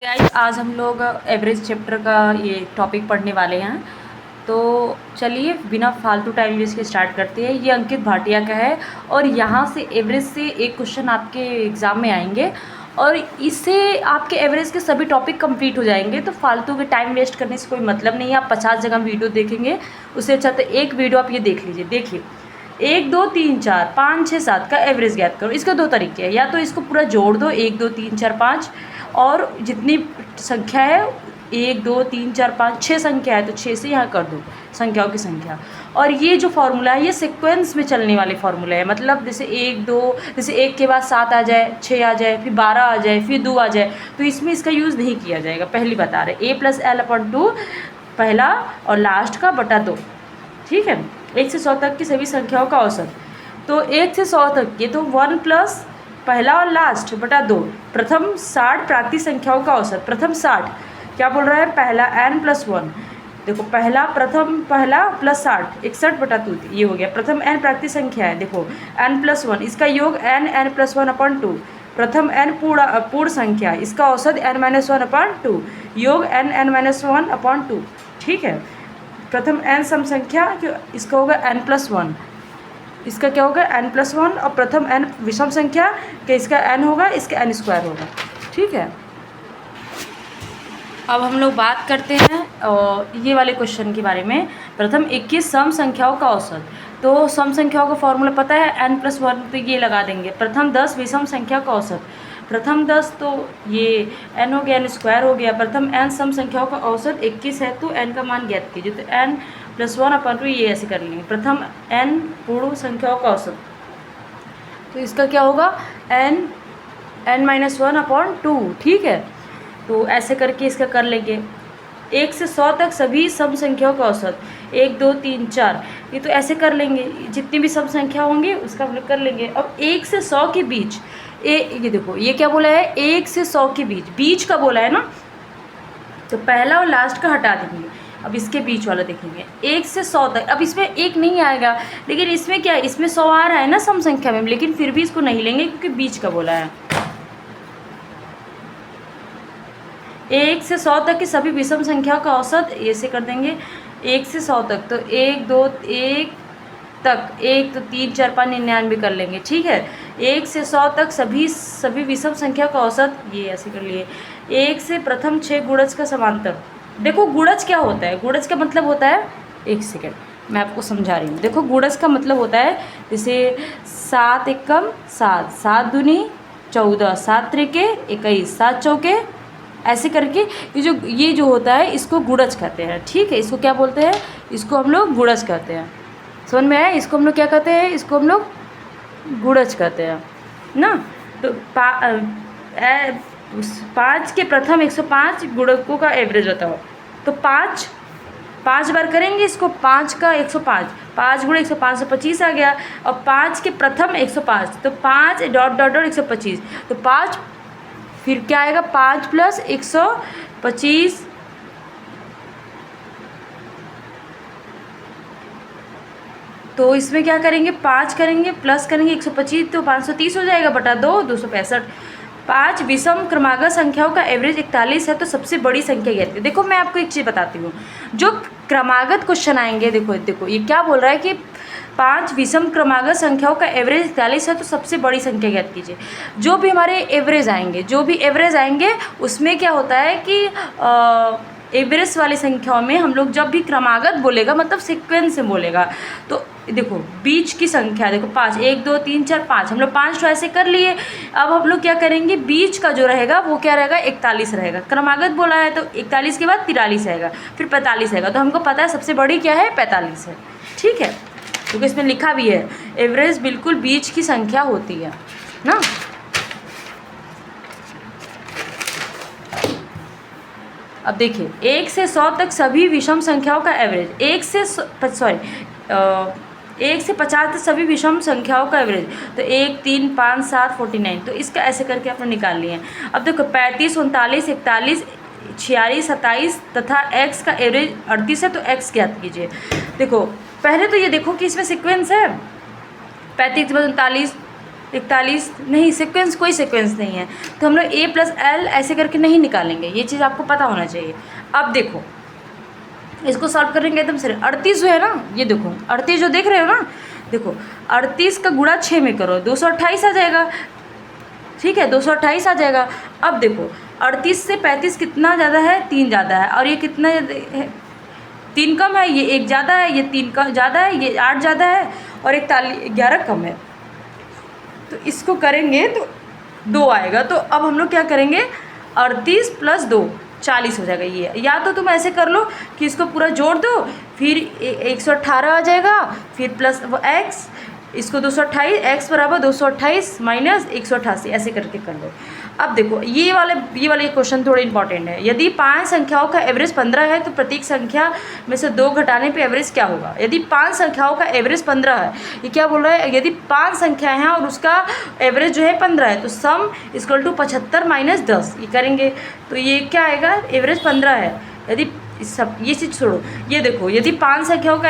Guys आज हम लोग एवरेज चैप्टर का ये टॉपिक पढ़ने वाले हैं। तो चलिए बिना फालतू टाइम वेस्ट के स्टार्ट करते हैं। ये अंकित भाटिया का है और यहाँ से एवरेज से एक क्वेश्चन आपके एग्ज़ाम में आएंगे और इससे आपके एवरेज के सभी टॉपिक कंप्लीट हो जाएंगे। तो फालतू के टाइम वेस्ट करने से कोई मतलब नहीं है। आप 50 जगह वीडियो देखेंगे, उससे अच्छा तो एक वीडियो आप ये देख लीजिए। देखिए 1 2 3 4 5 6 7 का एवरेज ज्ञात करो। इसके दो तरीके हैं, या तो इसको पूरा जोड़ दो 1 2 3 4 5 और जितनी संख्या है 1 2 3 4 5 6 संख्या है तो 6 से यहाँ कर दो संख्याओं की संख्या। और ये जो फार्मूला है ये सीक्वेंस में चलने वाले फार्मूला है, मतलब जैसे 1 2 जैसे 1 के बाद 7 आ जाए, 6 आ जाए, फिर 12 आ जाए, फिर 2 आ जाए, तो इसमें इसका यूज़ नहीं किया जाएगा। पहली बता रहे a+l/2 पहला और लास्ट का बटा 2। ठीक है, 1 से 100 तक की सभी संख्याओं का औसत। तो 1 से 100 तक के तो 1 प्लस पहला और लास्ट बटा 2, प्रथम 60 प्राकृतिक संख्याओं का औसत। प्रथम 60 क्या बोल रहा है, पहला n+1। देखो पहला प्रथम पहला प्लस 60 61 बटा 2, ये हो गया। प्रथम n प्राकृतिक संख्या है, देखो n+1 इसका योग n+1/2। प्रथम n पूर्ण संख्या, इसका औसत n-1/2 योग n-1/2। ठीक है, प्रथम n सम संख्या इसका होगा n+1, इसका क्या होगा n+1, और प्रथम n विषम संख्या के इसका n होगा, इसका n² होगा। ठीक है, अब हम लोग बात करते हैं ये वाले क्वेश्चन के बारे में। प्रथम 21 सम संख्याओं का औसत। तो सम संख्याओं का फॉर्मूला पता है n+1, तो ये लगा देंगे। प्रथम 10 विषम संख्या का औसत। प्रथम 10 तो ये n हो गया, n² हो गया। प्रथम n सम संख्याओं का औसत 21 है तो n का मान ज्ञात कीजिए। तो n+1/2 ये ऐसे कर लेंगे। प्रथम n पूर्ण संख्याओं का औसत, तो इसका क्या होगा n-1/2। ठीक है, तो ऐसे करके इसका कर लेंगे। 1 से 100 तक सभी सम संख्याओं का औसत, 1 2 3 4, ये तो ऐसे कर लेंगे। जितनी भी सम संख्या होंगी उसका हम लोग कर लेंगे। अब 1 से 100 के बीच ये देखो ये क्या बोला है, 1 से 100 के बीच का बोला है ना, तो पहला और लास्ट का हटा देंगे। अब इसके बीच वाला देखेंगे 1 से 100 तक। अब इसमें 1 नहीं आएगा, लेकिन इसमें क्या है, इसमें 100 आ रहा है ना सम संख्या में, लेकिन फिर भी इसको नहीं लेंगे क्योंकि बीच का बोला है। 1 से 100 तक की सभी विषम संख्याओं का औसत ऐसे कर देंगे। 1 से 100 तक तो 1 2 1 तक 1 तो 3 4 5 99 कर लेंगे। ठीक है, 1 से 100 तक सभी विषम संख्या का औसत, ये ऐसे कर लिए। 1 से प्रथम 6 गुणज का समांतर। देखो गुणज क्या होता है, गुणज का मतलब होता है, एक सेकेंड मैं आपको समझा रही हूँ। देखो गुणज का मतलब होता है जैसे 7 एकम 7, 7 दूनी 14, 7 त्रिके 21, 7 चौके, ऐसे करके ये जो होता है इसको गुणज कहते हैं। ठीक है, इसको क्या बोलते हैं, इसको हम लोग गुणज कहते हैं। समझ में आया, इसको हम लोग क्या कहते हैं, इसको हम लोग गुणज कहते हैं ना। तो 5 के प्रथम 105 गुणकों का एवरेज बताओ। तो 5 बार करेंगे इसको, 5 का 105, 5 × 105 125 आ गया। और 5 के प्रथम 105, तो 5 ... 125, तो 5 फिर क्या आएगा, 5 + 125, तो इसमें क्या करेंगे, 5 करेंगे प्लस करेंगे 125, तो 530 हो जाएगा बटा 2 265। 5 विषम क्रमागत संख्याओं का एवरेज 41 है तो सबसे बड़ी संख्या ज्ञात कीजिए। देखो मैं आपको एक चीज़ बताती हूँ, जो क्रमागत क्वेश्चन आएंगे, देखो ये क्या बोल रहा है कि 5 विषम क्रमागत संख्याओं का एवरेज 41 है तो सबसे बड़ी संख्या ज्ञात कीजिए। जो भी हमारे एवरेज आएंगे उसमें क्या होता है कि एवरेज वाली संख्याओं में हम लोग जब भी क्रमागत बोलेगा मतलब सीक्वेंस से बोलेगा, तो देखो बीच की संख्या, देखो 5 1 2 3 4 5, हम लोग 5 तो ऐसे कर लिए। अब हम लोग क्या करेंगे, बीच का जो रहेगा वो क्या रहेगा, 41 रहेगा। क्रमागत बोला है तो 41 के बाद 43 आएगा, फिर 45 आएगा, तो हमको पता है सबसे बड़ी क्या है, 45 है। ठीक है, क्योंकि इसमें लिखा भी है एवरेज बिल्कुल बीच की संख्या होती है ना। अब देखिए 1 से 100 तक सभी विषम संख्याओं का एवरेज, 1 से 50 तक सभी विषम संख्याओं का एवरेज, तो 1 3 5 7 49, तो इसका ऐसे करके आपने निकाल लिए हैं। अब देखो 35 39 41 46 27 तथा x का एवरेज 38 है तो x ज्ञात कीजिए। देखो पहले तो ये देखो कि इसमें सीक्वेंस है, 35 39 41 नहीं, सीक्वेंस कोई सीक्वेंस नहीं है, तो हम लोग A+L ऐसे करके नहीं निकालेंगे, ये चीज़ आपको पता होना चाहिए। अब देखो इसको सॉल्व करेंगे एकदम सर 38 जो है ना, ये देखो 38 जो देख रहे हो ना, देखो 38 का गुणा 6 में करो 228 आ जाएगा, ठीक है 228 आ जाएगा। अब देखो 38 से 35 कितना ज़्यादा है, 3 ज़्यादा है, और ये कितना है, 3 कम है, ये 1 ज़्यादा है, ये 3 का ज़्यादा है, ये 8 ज़्यादा है, और 11 कम है। तो इसको करेंगे तो 2 आएगा। तो अब हम लोग क्या करेंगे, 38 + 2 40 हो जाएगा। ये या तो तुम ऐसे कर लो कि इसको पूरा जोड़ दो, फिर 118 आ जाएगा, फिर प्लस x, इसको 228, x बराबर 228 माइनस 188 ऐसे करके कर लो। अब देखो ये वाले क्वेश्चन थोड़े इंपॉर्टेंट है। यदि 5 संख्याओं का एवरेज 15 है तो प्रत्येक संख्या में से 2 घटाने पे एवरेज क्या होगा। यदि 5 संख्याओं का एवरेज 15 है, ये क्या बोल रहा है, यदि 5 संख्याएं हैं और उसका एवरेज जो है 15 है, तो सम इक्वल टू 75 माइनस 10 ये करेंगे, तो ये क्या आएगा, एवरेज 15 है। यदि सब ये चीज़ छोड़ो, ये देखो यदि 5 संख्याओं का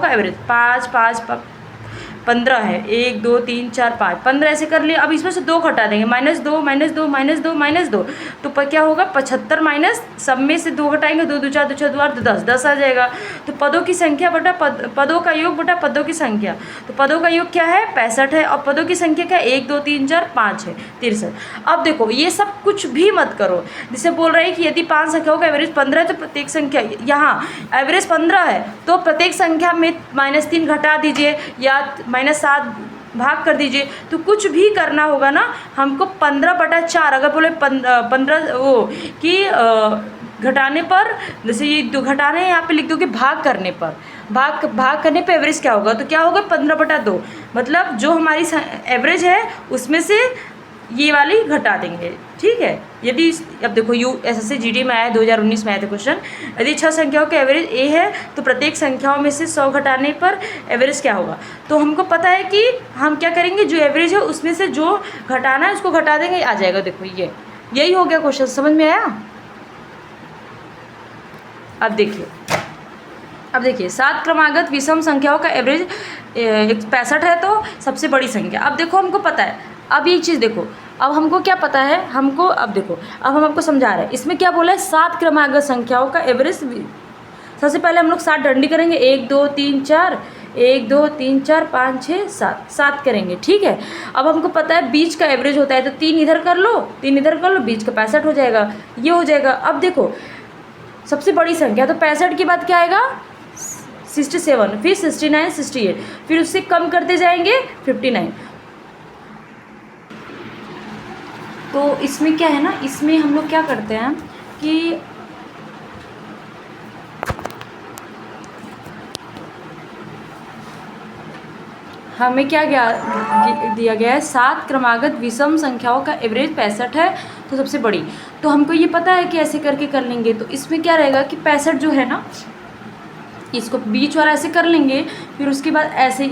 एवरेज 5 5 15 है, 1 2 3 4 5 15 ऐसे कर लिए। अब इसमें से 2 घटा देंगे, -2 -2 -2 -2, तो पर क्या होगा 75 माइनस सब में से 2 घटाएंगे, 2 2 4 2 6 2 8 10 10 आ जाएगा। तो पदों की संख्या बटा पदों का योग बटा पदों की संख्या, तो पदों का योग क्या है 65 है, और पदों की संख्या क्या 1 2 3 4 5 है 63। अब देखो ये सब कुछ भी मत करो, जिसे बोल रहे हैं कि यदि 5 संख्याओं का एवरेज 15 है तो प्रत्येक संख्या, यहाँ एवरेज 15 है तो प्रत्येक संख्या में -3 घटा दीजिए या -7 भाग कर दीजिए। तो कुछ भी करना होगा ना हमको 15/4, अगर बोले 15 वो कि घटाने पर, जैसे ये घटाने यहाँ पे लिख दो कि भाग करने पर, भाग करने पे एवरेज क्या होगा, तो क्या होगा 15/2, मतलब जो हमारी एवरेज है उसमें से ये वाली घटा देंगे, ठीक है। यदि अब देखो SSC GD में आया 2019 में आया था क्वेश्चन, यदि 6 संख्याओं का एवरेज A है तो प्रत्येक संख्याओं में से 100 घटाने पर एवरेज क्या होगा। तो हमको पता है कि हम क्या करेंगे, जो एवरेज है उसमें से जो घटाना है उसको घटा देंगे, आ जाएगा। देखो यही हो गया क्वेश्चन, समझ में आया। अब देखिए 7 क्रमागत विषम संख्याओं का एवरेज 65 है तो सबसे बड़ी संख्या। अब देखो हमको पता है, अब ये चीज़ देखो, अब हमको क्या पता है हमको, अब देखो अब हम आपको समझा रहे हैं, इसमें क्या बोला है 7 क्रमागत संख्याओं का एवरेज। सबसे पहले हम लोग 7 डंडी करेंगे, 1 2 3 4 1 2 3 4 5 6 7 करेंगे, ठीक है। अब हमको पता है बीच का एवरेज होता है, तो 3 इधर कर लो, बीच का 65 हो जाएगा, ये हो जाएगा। अब देखो सबसे बड़ी संख्या, तो 65 के बाद क्या आएगा 67, फिर 69 68, फिर उससे कम करते जाएंगे 59। तो इसमें क्या है ना, इसमें हम लोग क्या करते हैं कि हमें क्या दिया गया है 7 क्रमागत विषम संख्याओं का एवरेज 65 है तो सबसे बड़ी। तो हमको ये पता है कि ऐसे करके कर लेंगे। तो इसमें क्या रहेगा कि 65 जो है ना, इसको बीच वाला ऐसे कर लेंगे, फिर उसके बाद ऐसे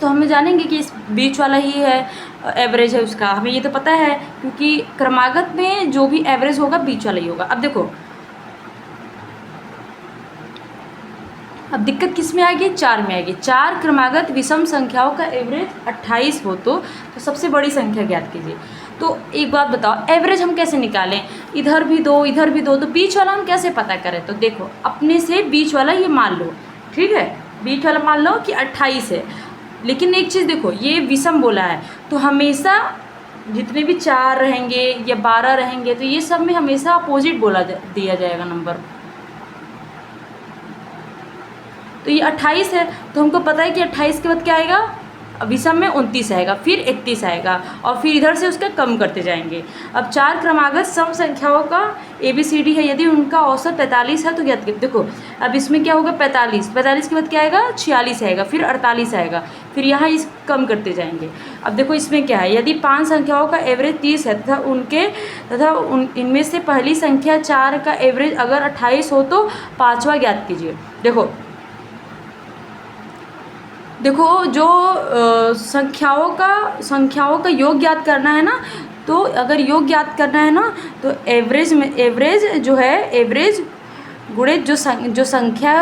तो हमें जानेंगे कि इस बीच वाला ही है एवरेज है उसका, हमें ये तो पता है क्योंकि क्रमागत में जो भी एवरेज होगा बीच वाला ही होगा। अब देखो अब दिक्कत किस में आएगी, 4 में आएगी। 4 क्रमागत विषम संख्याओं का एवरेज 28 हो तो सबसे बड़ी संख्या ज्ञात कीजिए। तो एक बात बताओ, एवरेज हम कैसे निकालें, इधर भी 2 इधर भी 2, तो बीच वाला हम कैसे पता करें। तो देखो अपने से बीच वाला ये मान लो, ठीक है, बीच वाला मान लो कि 28 है। लेकिन एक चीज़ देखो, ये विषम बोला है तो हमेशा जितने भी 4 रहेंगे या 12 रहेंगे तो ये सब में हमेशा अपोजिट दिया जाएगा नंबर। तो ये 28 है तो हमको पता है कि 28 के बाद क्या आएगा, विषम में 29 आएगा, फिर 31 आएगा, और फिर इधर से उसका कम करते जाएंगे। अब 4 क्रमागत सम संख्याओं का ABCD है, यदि उनका औसत 45 है तो ज्ञात करें। देखो अब इसमें क्या होगा 45 के बाद क्या आएगा 46 आएगा, फिर 48 आएगा, फिर यहाँ इस कम करते जाएंगे। अब देखो इसमें क्या है, यदि 5 संख्याओं का एवरेज 30 है तथा इनमें से पहली संख्या 4 का एवरेज अगर 28 हो तो पाँचवा ज्ञात कीजिए। देखो जो संख्याओं का योग ज्ञात करना है ना, तो अगर योग ज्ञात करना है ना तो एवरेज जो है, एवरेज गुणे जो संख्या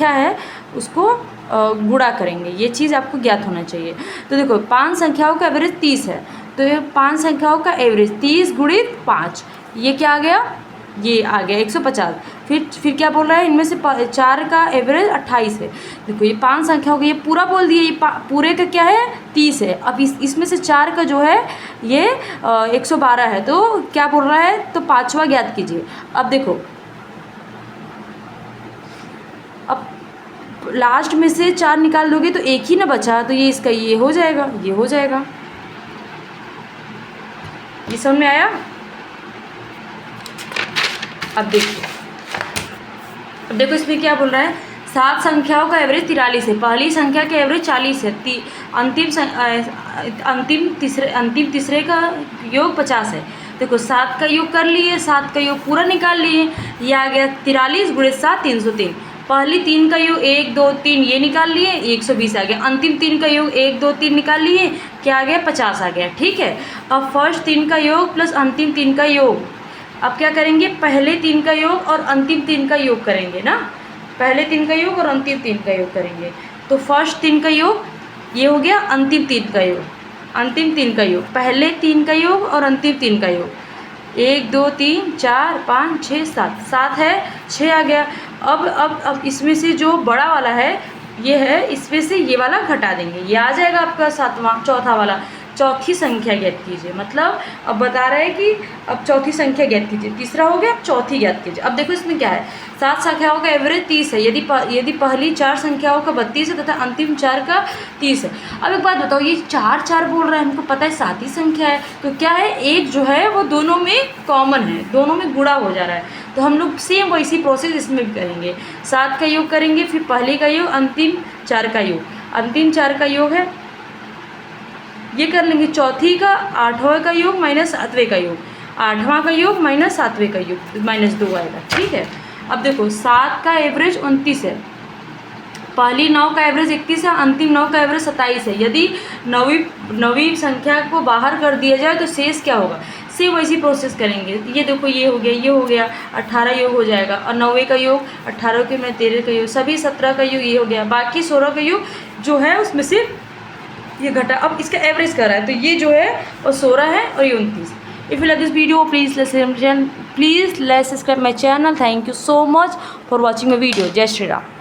है उसको गुणा करेंगे, ये चीज़ आपको ज्ञात होना चाहिए। तो देखो 5 संख्याओं का एवरेज 30 है, तो ये 5 संख्याओं का एवरेज 30 गुणित 5, ये क्या आ गया, ये आ गया 150। फिर क्या बोल रहा है, इनमें से 4 का एवरेज 28 है। देखो ये 5 संख्या हो गई, ये पूरा बोल दिया, ये पूरे का क्या है 30 है। अब इसमें से 4 का जो है ये 112 है, तो क्या बोल रहा है, तो 5वां ज्ञात कीजिए। अब देखो, अब लास्ट में से 4 निकाल दोगे तो एक ही ना बचा, तो ये इसका ये हो जाएगा, ये हो जाएगा। ये समझ में आया। अब देखो इसमें क्या बोल रहा है, 7 संख्याओं का एवरेज 43 है, पहली संख्या का एवरेज 40 है, अंतिम तीसरे का योग 50 है। देखो 7 का योग कर लिए, 7 का योग पूरा निकाल लिए, ये आ गया 43 गुणे 7 303। पहली 3 का योग 1 2 3 ये निकाल लिए, 120 आ गया। अंतिम 3 का योग 1 2 3 निकाल लिए, क्या आ गया 50 आ गया। ठीक है, अब फर्स्ट 3 का योग प्लस अंतिम 3 का योग, अब क्या करेंगे, पहले 3 का योग और अंतिम 3 का योग करेंगे ना, पहले 3 का योग और अंतिम 3 का योग करेंगे। तो फर्स्ट 3 का योग ये हो गया, अंतिम 3 का योग, अंतिम 3 का योग, पहले 3 का योग और अंतिम 3 का योग, 1 2 3 4 5 6 7, 7 है 6 आ गया। अब इसमें से जो बड़ा वाला है ये है, इसमें से ये वाला घटा देंगे, ये आ जाएगा आपका चौथा वाला। चौथी संख्या ज्ञात कीजिए, मतलब अब बता रहे हैं कि अब चौथी संख्या ज्ञात कीजिए, तीसरा हो गया, अब चौथी ज्ञात कीजिए। अब देखो इसमें क्या है, 7 संख्याओं का एवरेज 30 है, यदि पहली 4 संख्याओं का 32 है तथा अंतिम 4 का 30 है। अब एक बात बताओ, ये 4 4 बोल रहा है, हमको पता है 7 ही संख्या है, तो क्या है, एक जो है वो दोनों में कॉमन है, दोनों में गुणा हो जा रहा है, तो हम लोग सेम वैसी प्रोसेस इसमें भी करेंगे। 7 का योग करेंगे, फिर पहले का योग, अंतिम 4 का योग, अंतिम 4 का योग है ये कर लेंगे, चौथी का 8वां का योग माइनस 7वें का योग, 8वां का योग माइनस 7वें का योग -2 आएगा। ठीक है, अब देखो 7 का एवरेज 29 है, पहली 9 का एवरेज 31 है, अंतिम 9 का एवरेज 27 है। यदि नवीं संख्या को बाहर कर दिया जाए तो शेष क्या होगा, सेम वैसी प्रोसेस करेंगे। ये देखो ये हो गया, ये हो गया, 18 योग हो जाएगा, और 9वें का योग 18 के में 13 का योग, सभी 17 का योग ये हो गया, बाकी 16 का योग जो है उसमें से ये घटा, अब इसका एवरेज कर रहा है, तो ये जो है वो 16 है और ये 29। If you like this video please let's subscribe my channel. Thank you so much for watching my video. जय श्री राम।